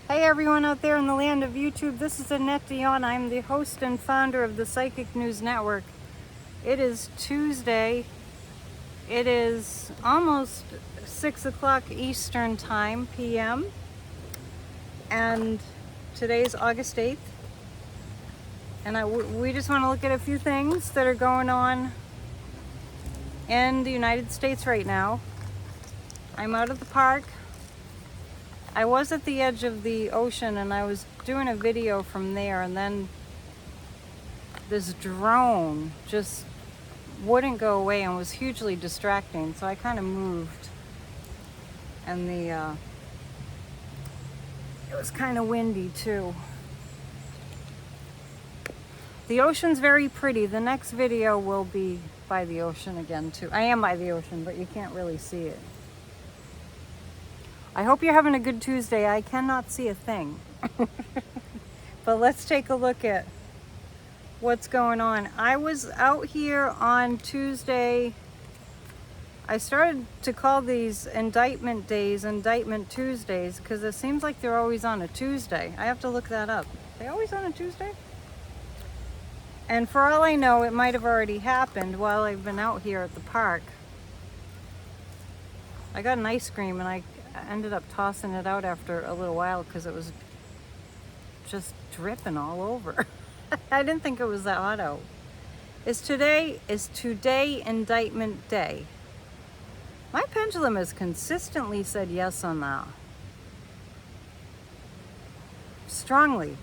Hey everyone out there in the land of YouTube, this is Annette Dion. I'm the host and founder of the Psychic News Network. It is Tuesday. It is almost 6 o'clock Eastern Time, PM. And today's August 8th. And we just want to look at a few things that are going on in the United States right now. I'm out at the park. I was at the edge of the ocean and I was doing a video from there, and then this drone just wouldn't go away and was hugely distracting, so I kind of moved, and it was kind of windy too. The ocean's very pretty. The next video will be by the ocean again too. I am by the ocean, but you can't really see it. I hope you're having a good Tuesday. I cannot see a thing. But let's take a look at what's going on. I was out here on Tuesday. I started to call these indictment days, indictment Tuesdays, because it seems like they're always on a Tuesday. I have to look that up. Are they always on a Tuesday? And for all I know, it might have already happened while I've been out here at the park. I got an ice cream and I ended up tossing it out after a little while because it was just dripping all over. I didn't think it was that hot out. Is today indictment day? My pendulum has consistently said yes on that. Strongly.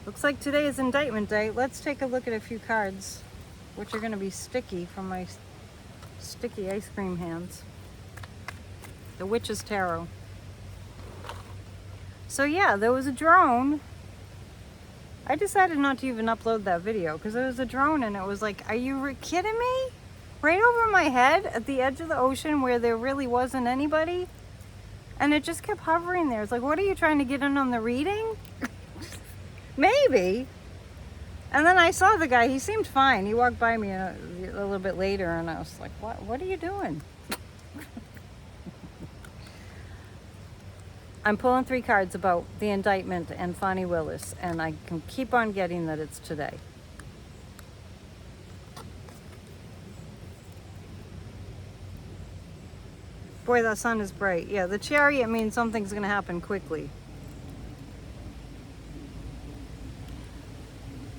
Looks like today is indictment day. Let's take a look at a few cards, which are going to be sticky from my sticky ice cream hands. The Witch's Tarot. So yeah, there was a drone. I decided not to even upload that video because there was a drone and it was like, are you kidding me? Right over my head at the edge of the ocean where there really wasn't anybody. And it just kept hovering there. It's like, what are you trying to get in on the reading? Maybe. And then I saw the guy, he seemed fine. He walked by me a little bit later and I was like, what are you doing? I'm pulling 3 cards about the indictment and Fani Willis, and I can keep on getting that it's today. Boy, that sun is bright. Yeah, the Chariot means something's going to happen quickly.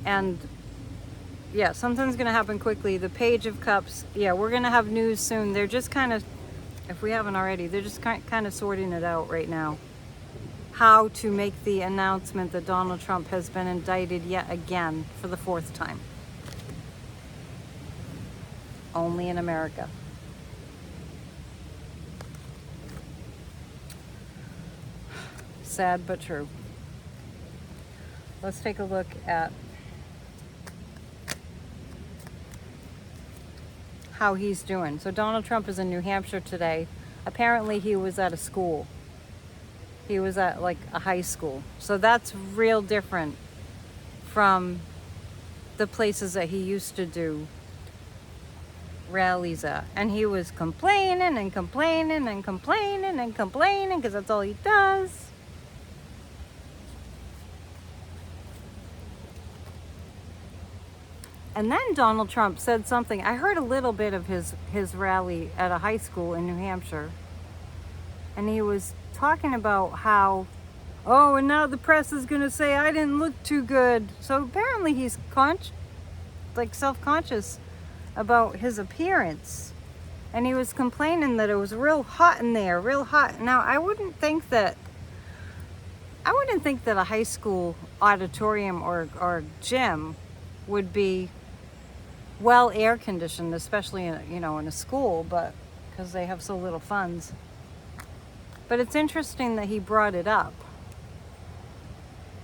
And yeah, something's going to happen quickly. The Page of Cups, yeah, we're going to have news soon. They're just kind of, if we haven't already, they're just kind of sorting it out right now. How to make the announcement that Donald Trump has been indicted yet again for the 4th time. Only in America. Sad but true. Let's take a look at how he's doing. So Donald Trump is in New Hampshire today. Apparently he was at a school. He was at like a high school. So that's real different from the places that he used to do rallies at. And he was complaining and complaining and complaining and complaining because that's all he does. And then Donald Trump said something. I heard a little bit of his rally at a high school in New Hampshire. And he was talking about how, oh, and now the press is going to say I didn't look too good. So apparently he's self-conscious about his appearance. And he was complaining that it was real hot in there, real hot. Now, I wouldn't think that a high school auditorium or gym would be well air conditioned, especially in a school, but because they have so little funds. But it's interesting that he brought it up,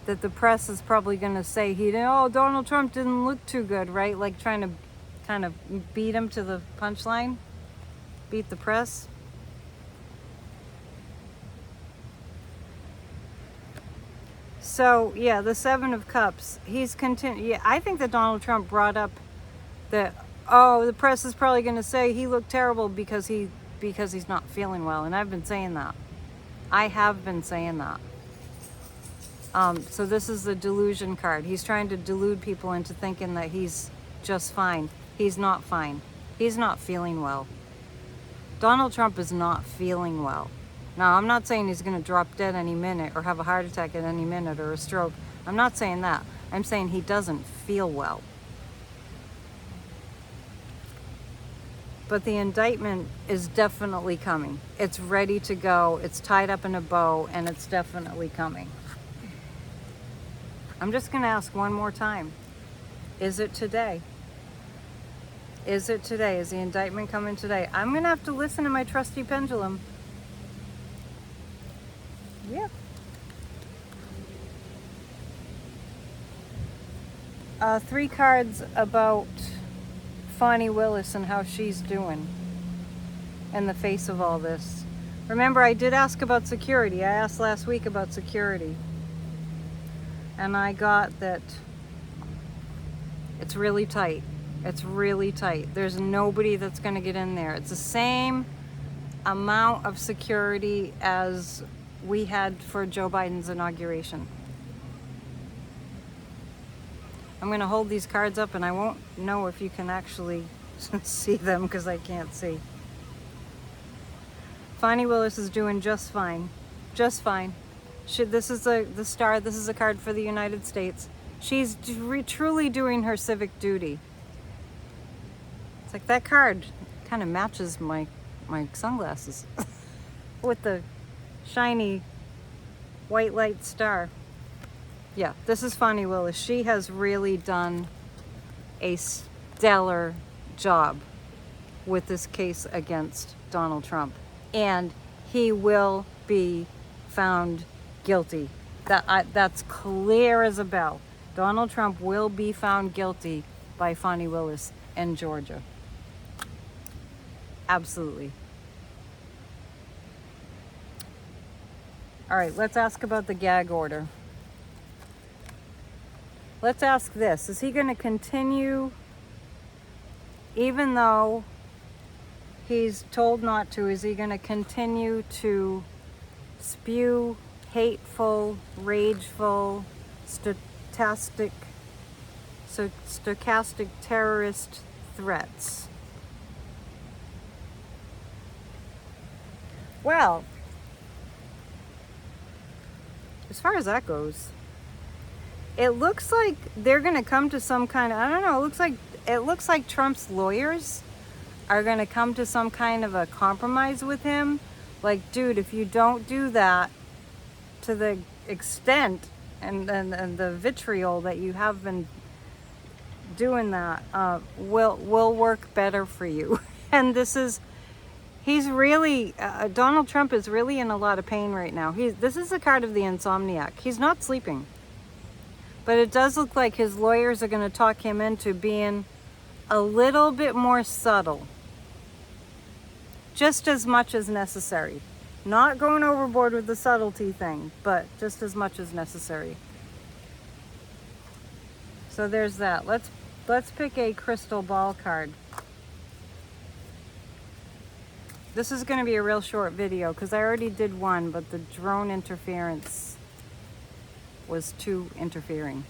that the press is probably going to say Donald Trump didn't look too good, right? Like trying to kind of beat him to the punchline, beat the press. So yeah, the 7 of Cups, he's Yeah, I think that Donald Trump brought up that, the press is probably going to say he looked terrible because he's not feeling well. And I've been saying that. I have been saying that. So this is the delusion card. He's trying to delude people into thinking that he's just fine. He's not fine. He's not feeling well. Donald Trump is not feeling well. Now, I'm not saying he's going to drop dead any minute or have a heart attack at any minute or a stroke. I'm not saying that. I'm saying he doesn't feel well. But the indictment is definitely coming. It's ready to go. It's tied up in a bow, and it's definitely coming. I'm just going to ask one more time. Is it today? Is it today? Is the indictment coming today? I'm going to have to listen to my trusty pendulum. Yeah. 3 cards about Fani Willis and how she's doing in the face of all this. Remember, I did ask about security. I asked last week about security. And I got that it's really tight. It's really tight. There's nobody that's going to get in there. It's the same amount of security as we had for Joe Biden's inauguration. I'm going to hold these cards up and I won't know if you can actually see them because I can't see. Fani Willis is doing just fine. Just fine. This is the star. This is a card for the United States. She's truly doing her civic duty. It's like that card kind of matches my sunglasses with the shiny white light star. Yeah, this is Fani Willis. She has really done a stellar job with this case against Donald Trump. And he will be found guilty. That's clear as a bell. Donald Trump will be found guilty by Fanni Willis in Georgia. Absolutely. All right, let's ask about the gag order. Let's ask this. Is he going to continue, even though he's told not to, is he going to continue to spew hateful, rageful, stochastic terrorist threats? Well, as far as that goes, it looks like they're going to come to some kind of, I don't know, it looks like Trump's lawyers are going to come to some kind of a compromise with him. Like, dude, if you don't do that to the extent and the vitriol that you have been doing that, will work better for you. And he's really, Donald Trump is really in a lot of pain right now. This is the card of the insomniac. He's not sleeping. But it does look like his lawyers are going to talk him into being a little bit more subtle. Just as much as necessary. Not going overboard with the subtlety thing, but just as much as necessary. So there's that. Let's pick a crystal ball card. This is going to be a real short video because I already did one, but the drone interference was too interfering.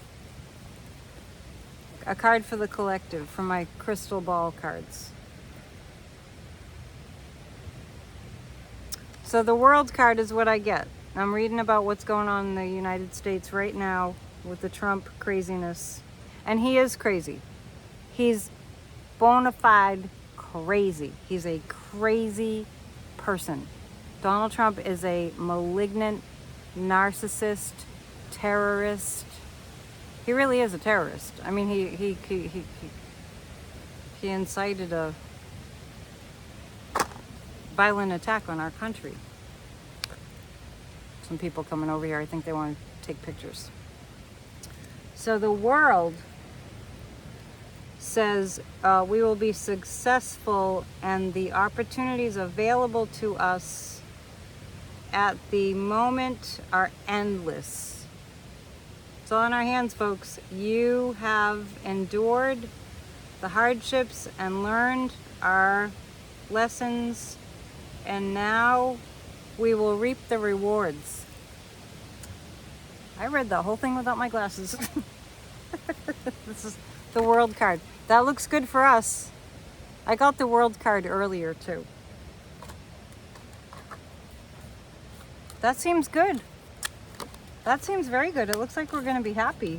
A card for the collective from my crystal ball cards. So the world card is what I get. I'm reading about what's going on in the United States right now with the Trump craziness. And he is crazy. He's bona fide crazy. He's a crazy person. Donald Trump is a malignant, narcissist, terrorist. He really is a terrorist. I mean, he incited a violent attack on our country. Some people coming over here, I think they want to take pictures. So the world says we will be successful and the opportunities available to us at the moment are endless. It's all in our hands, folks. You have endured the hardships and learned our lessons, and now we will reap the rewards. I read the whole thing without my glasses. This is the world card. That looks good for us. I got the world card earlier too. That seems good. That seems very good. It looks like we're going to be happy.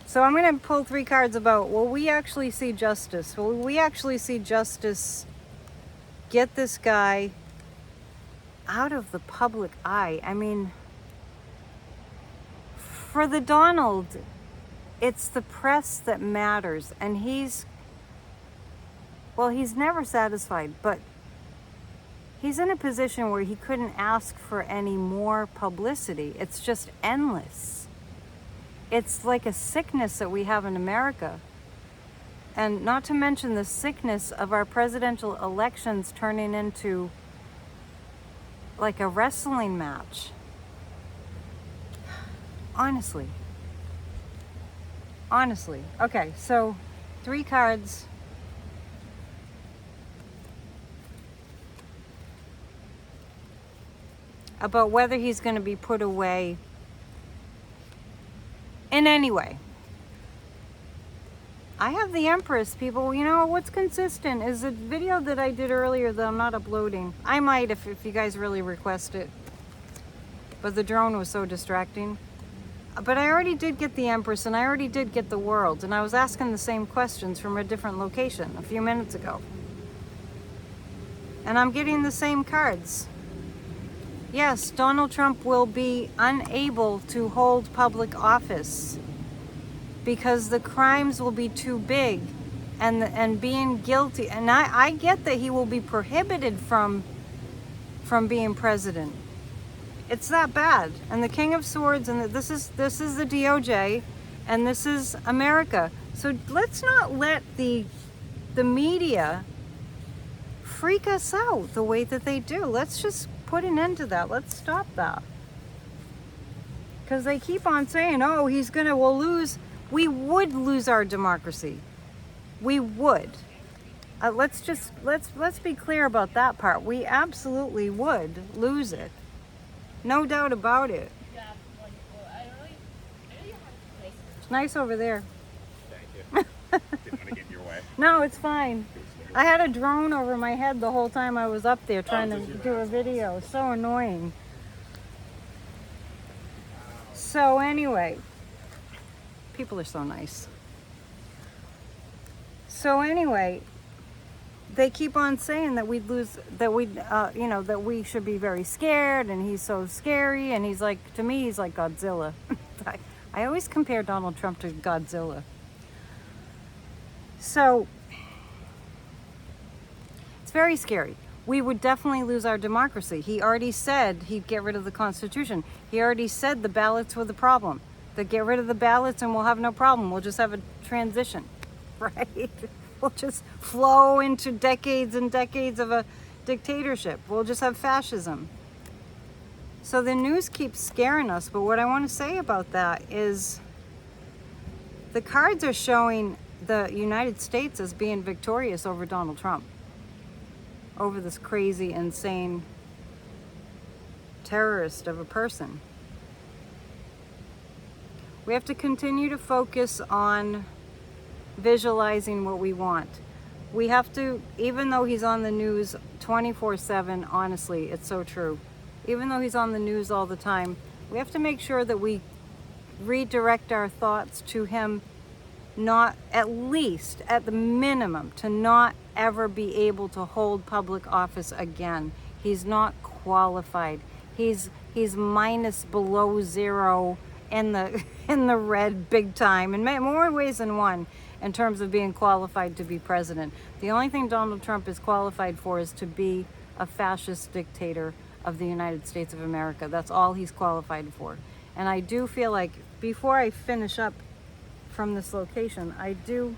So I'm going to pull 3 cards about, will we actually see justice? Will we actually see justice get this guy out of the public eye? I mean, for the Donald, it's the press that matters. And he's never satisfied, but he's in a position where he couldn't ask for any more publicity. It's just endless. It's like a sickness that we have in America. And not to mention the sickness of our presidential elections turning into like a wrestling match. Honestly. Okay, so 3 cards. About whether he's going to be put away in any way. I have the Empress, people. You know what's consistent is a video that I did earlier that I'm not uploading. I might if you guys really request it. But the drone was so distracting. But I already did get the Empress and I already did get the World. And I was asking the same questions from a different location a few minutes ago. And I'm getting the same cards. Yes, Donald Trump will be unable to hold public office because the crimes will be too big and being guilty. And I get that he will be prohibited from being president. It's that bad. And the King of Swords, and this is the DOJ, and this is America. So let's not let the media freak us out the way that they do. Let's just put an end to that. Let's stop that. Because they keep on saying, oh, we'll lose. We would lose our democracy. We would. Let's be clear about that part. We absolutely would lose it. No doubt about it. It's nice over there. Thank you. Didn't want to get in your way. No, it's fine. I had a drone over my head the whole time I was up there trying to do a video. So annoying. So anyway, people are so nice. So anyway, they keep on saying that we'd lose, that that we should be very scared, and he's so scary, and he's like, to me, he's like Godzilla. I always compare Donald Trump to Godzilla. So it's very scary. We would definitely lose our democracy. He already said he'd get rid of the Constitution. He already said the ballots were the problem. That get rid of the ballots and we'll have no problem. We'll just have a transition, right? We'll just flow into decades and decades of a dictatorship. We'll just have fascism. So the news keeps scaring us, but what I want to say about that is the cards are showing the United States as being victorious over Donald Trump. Over this crazy, insane terrorist of a person. We have to continue to focus on visualizing what we want. We have to, even though he's on the news 24/7, honestly, it's so true. Even though he's on the news all the time, we have to make sure that we redirect our thoughts to him, not at least, at the minimum, to not ever be able to hold public office again. He's not qualified. He's minus below zero in the red big time in more ways than one in terms of being qualified to be president. The only thing Donald Trump is qualified for is to be a fascist dictator of the United States of America. That's all he's qualified for. And I do feel like, before I finish up from this location, I do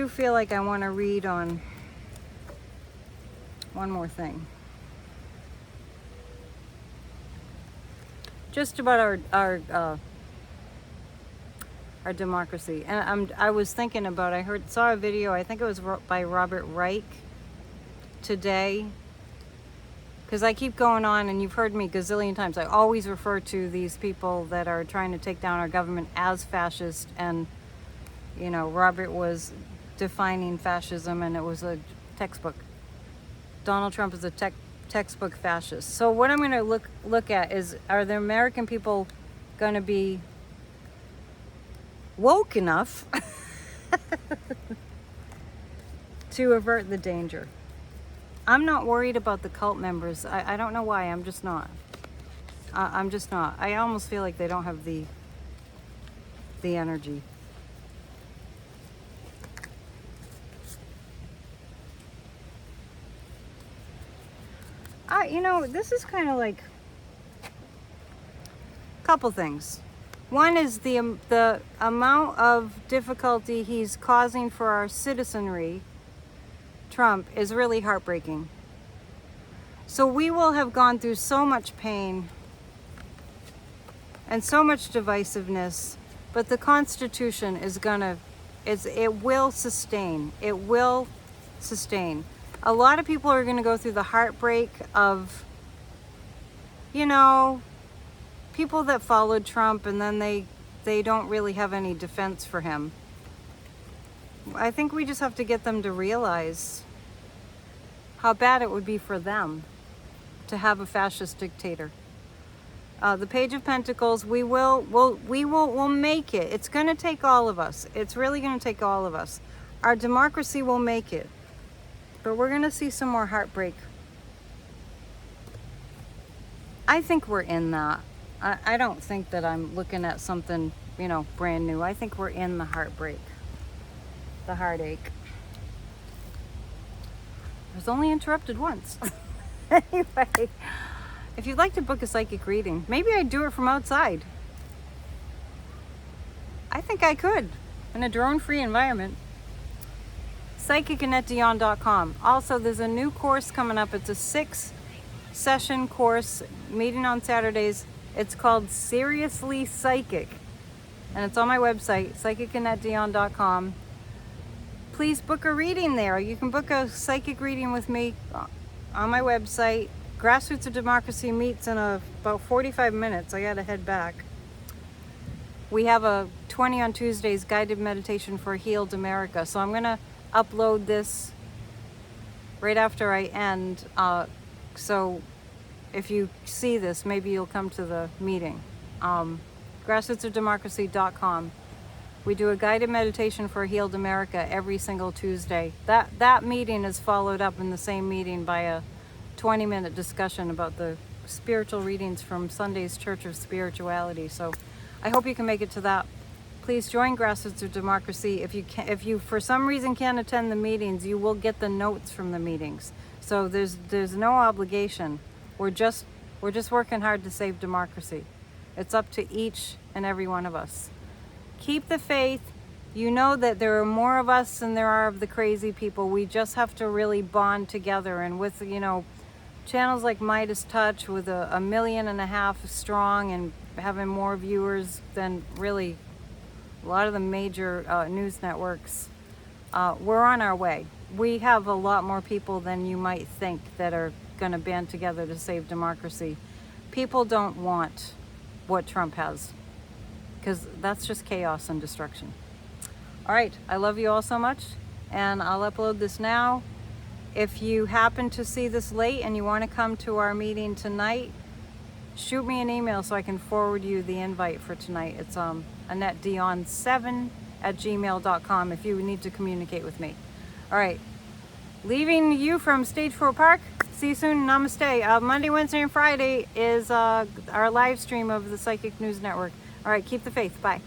feel like I want to read on one more thing. Just about our democracy. And I was thinking about, saw a video, I think it was by Robert Reich today, because I keep going on, and you've heard me gazillion times. I always refer to these people that are trying to take down our government as fascist, and you know, Robert was defining fascism, and it was a textbook. Donald Trump is a textbook fascist. So what I'm going to look at is, are the American people going to be woke enough to avert the danger? I'm not worried about the cult members. I don't know why. I'm just not. I'm just not. I almost feel like they don't have the energy. You know, this is kind of like a couple things. One is the amount of difficulty he's causing for our citizenry. Trump is really heartbreaking. So we will have gone through so much pain and so much divisiveness, but the Constitution is it will sustain. It will sustain. A lot of people are going to go through the heartbreak of, you know, people that followed Trump and then they don't really have any defense for him. I think we just have to get them to realize how bad it would be for them to have a fascist dictator. The Page of Pentacles, we'll make it. It's going to take all of us. It's really going to take all of us. Our democracy will make it. But we're going to see some more heartbreak. I think we're in that. I don't think that I'm looking at something, you know, brand new. I think we're in the heartbreak. The heartache. I was only interrupted once. Anyway, if you'd like to book a psychic reading, maybe I'd do it from outside. I think I could, in a drone-free environment. PsychicAnnetteDion.com. Also, there's a new course coming up. It's a 6-session course, meeting on Saturdays. It's called Seriously Psychic, and it's on my website, PsychicAnnetteDion.com. Please book a reading there. You can book a psychic reading with me on my website. Grassroots of Democracy meets in about 45 minutes. I gotta head back. We have a 20 on Tuesdays guided meditation for a healed America. So I'm gonna upload this right after I end. So if you see this, maybe you'll come to the meeting. Grassrootsofdemocracy.com. We do a guided meditation for a healed America every single Tuesday. That meeting is followed up in the same meeting by a 20-minute discussion about the spiritual readings from Sunday's Church of Spirituality. So I hope you can make it to that. Please join Grassroots of Democracy. If you for some reason can't attend the meetings, you will get the notes from the meetings. So there's no obligation. We're just working hard to save democracy. It's up to each and every one of us. Keep the faith. You know that there are more of us than there are of the crazy people. We just have to really bond together. And with, you know, channels like Midas Touch with a 1.5 million strong and having more viewers than really a lot of the major news networks, we're on our way. We have a lot more people than you might think that are going to band together to save democracy. People don't want what Trump has, because that's just chaos and destruction. All right, I love you all so much, and I'll upload this now. If you happen to see this late and you want to come to our meeting tonight, shoot me an email so I can forward you the invite for tonight. It's AnnetteDion7@gmail.com if you need to communicate with me. All right, leaving you from Stage 4 Park. See you soon. Namaste. Monday, Wednesday, and Friday is our live stream of the Psychic News Network. All right, keep the faith. Bye.